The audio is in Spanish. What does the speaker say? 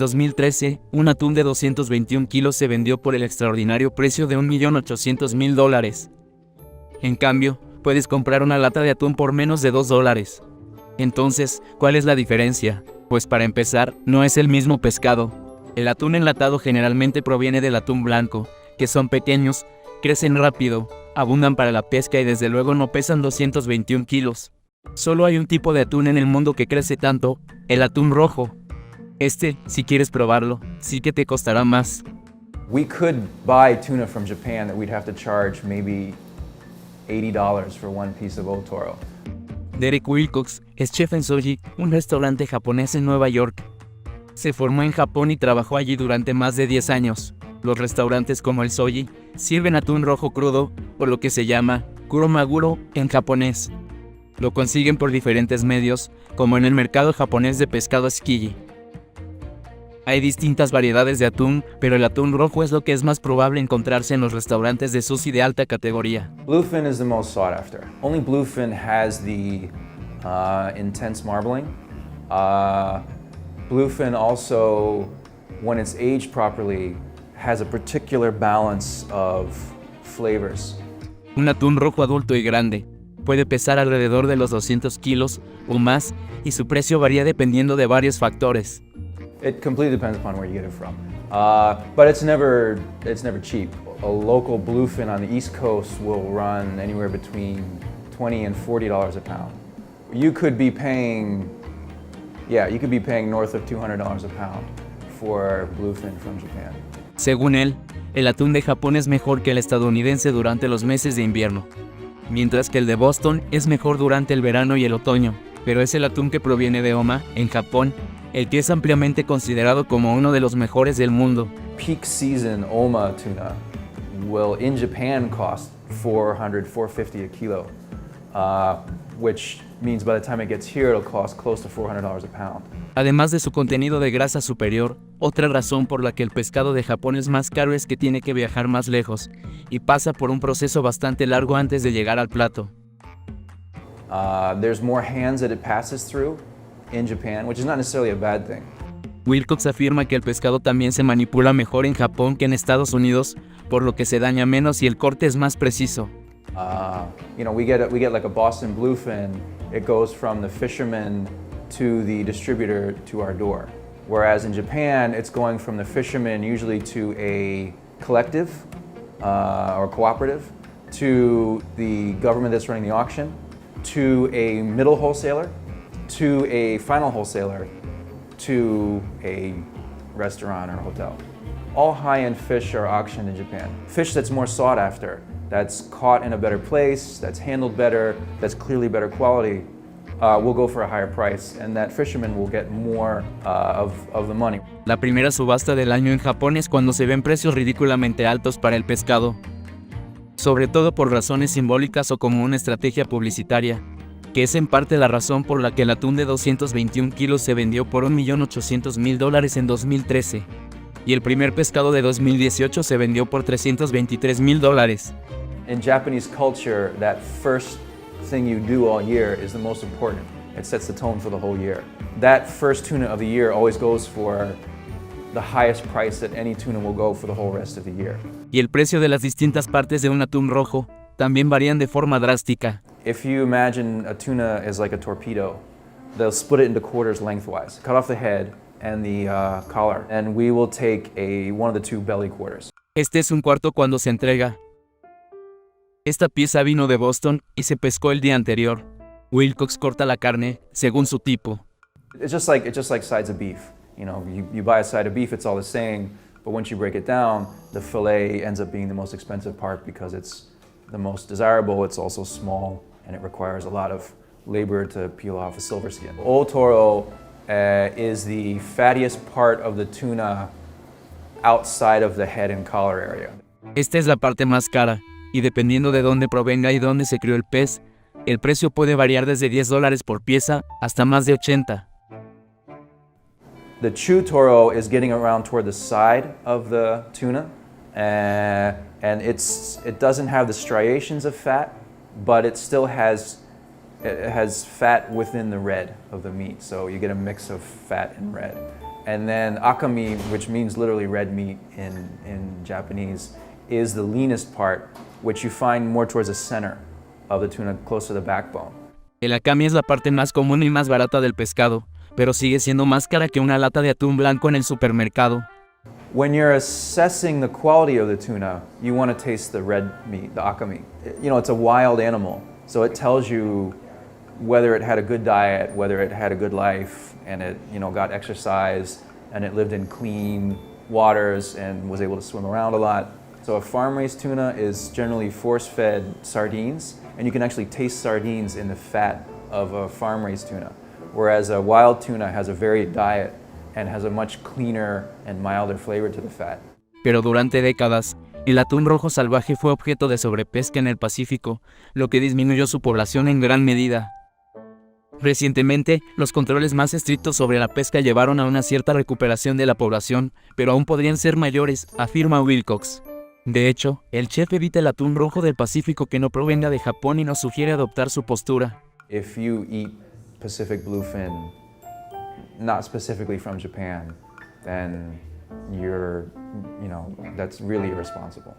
2013, un atún de 221 kilos se vendió por el extraordinario precio de $1.800.000. En cambio, puedes comprar una lata de atún por menos de $2. Entonces, ¿cuál es la diferencia? Pues para empezar, no es el mismo pescado. El atún enlatado generalmente proviene del atún blanco, que son pequeños, crecen rápido, abundan para la pesca y desde luego no pesan 221 kilos. Solo hay un tipo de atún en el mundo que crece tanto, el atún rojo. Si quieres probarlo, sí que te costará más. We could buy tuna from Japan that we'd have to charge maybe $80 for one piece of otoro. Derek Wilcox es chef en Shoji, un restaurante japonés en Nueva York. Se formó en Japón y trabajó allí durante más de 10 años. Los restaurantes como el Shoji sirven atún rojo crudo, o lo que se llama kuromaguro en japonés. Lo consiguen por diferentes medios, como en el mercado japonés de pescado Tsukiji. Hay distintas variedades de atún, pero el atún rojo es lo que es más probable encontrarse en los restaurantes de sushi de alta categoría. Bluefin is the most sought after. Only bluefin has the intense marbling. Bluefin also, when it's aged properly, has a particular balance of flavors. Un atún rojo adulto y grande puede pesar alrededor de los 200 kilos o más y su precio varía dependiendo de varios factores. It completely depends upon where you get it from. But it's never cheap. A local bluefin on the East Coast will run anywhere between $20 and $40 a pound. You could be paying north of $200 a pound for bluefin from Japan. Según él, el atún de Japón es mejor que el estadounidense durante los meses de invierno, mientras que el de Boston es mejor durante el verano y el otoño, pero es el atún que proviene de Oma, en Japón, el que es ampliamente considerado como uno de los mejores del mundo. Peak season Oma tuna will in Japan cost $450 a kilo, which means by the time it gets here it'll cost close to $400 a pound. Además de su contenido de grasa superior, otra razón por la que el pescado de Japón es más caro es que tiene que viajar más lejos y pasa por un proceso bastante largo antes de llegar al plato. There's more hands that it passes through in Japan, which is not necessarily a bad thing. Wilcox afirma que el pescado también se manipula mejor en Japón que en Estados Unidos, por lo que se daña menos y el corte es más preciso. We get like a Boston bluefin. It goes from the fisherman to the distributor to our door. Whereas in Japan, it's going from the fisherman usually to a collective or cooperative, to the government that's running the auction, to a middle wholesaler, to a final wholesaler, to a restaurant or hotel. All high-end fish are auctioned in Japan. Fish that's more sought after, that's caught in a better place, that's handled better, that's clearly better quality, will go for a higher price, and that fisherman will get more of the money. La primera subasta del año en Japón es cuando se ven precios ridículamente altos para el pescado, sobre todo por razones simbólicas o como una estrategia publicitaria, que es en parte la razón por la que el atún de 221 kilos se vendió por $1.800.000 en 2013, y el primer pescado de 2018 se vendió por $323.000. In Japanese culture, that first thing you do all year is the most important. It sets the tone for the whole year. That first tuna of the year always goes for the highest price that any tuna will go for the whole rest of the year. Y el precio de las distintas partes de un atún rojo también varían de forma drástica. If you imagine a tuna as like a torpedo, they'll split it into quarters lengthwise, cut off the head and the collar, and we will take one of the two belly quarters. Este es un cuarto cuando se entrega. Esta pieza vino de Boston y se pescó el día anterior. Wilcox corta la carne según su tipo. It's just like sides of beef. You buy a side of beef, it's all the same, but once you break it down, the fillet ends up being the most expensive part because it's the most desirable, it's also small, and it requires a lot of labor to peel off a silver skin. Otoro is the fattiest part of the tuna outside of the head and collar area. Esta es la parte más cara, y dependiendo de dónde provenga y dónde se crió el pez, el precio puede variar desde $10 por pieza hasta más de 80. The chew toro is getting around toward the side of the tuna, and it doesn't have the striations of fat, but it still has fat within the red of the meat, so you get a mix of fat and red. And then akami, which means literally red meat in Japanese, is the leanest part, which you find more towards the center of the tuna, close to the backbone. El akami es la parte más común y más barata del pescado, pero sigue siendo más cara que una lata de atún blanco en el supermercado. When you're assessing the quality of the tuna, you want to taste the red meat, the akami. You know, it's a wild animal, so it tells you whether it had a good diet, whether it had a good life, and it, you know, got exercise, and it lived in clean waters and was able to swim around a lot. So a farm-raised tuna is generally force-fed sardines, and you can actually taste sardines in the fat of a farm-raised tuna, whereas a wild tuna has a varied diet and has a much cleaner and milder flavor to the fat. Pero durante décadas, el atún rojo salvaje fue objeto de sobrepesca en el Pacífico, lo que disminuyó su población en gran medida. Recientemente, los controles más estrictos sobre la pesca llevaron a una cierta recuperación de la población, pero aún podrían ser mayores, afirma Wilcox. De hecho, el chef evita el atún rojo del Pacífico que no provenga de Japón y nos sugiere adoptar su postura. If you eat Pacific bluefin, not specifically from Japan, then you're, you know, that's really irresponsible.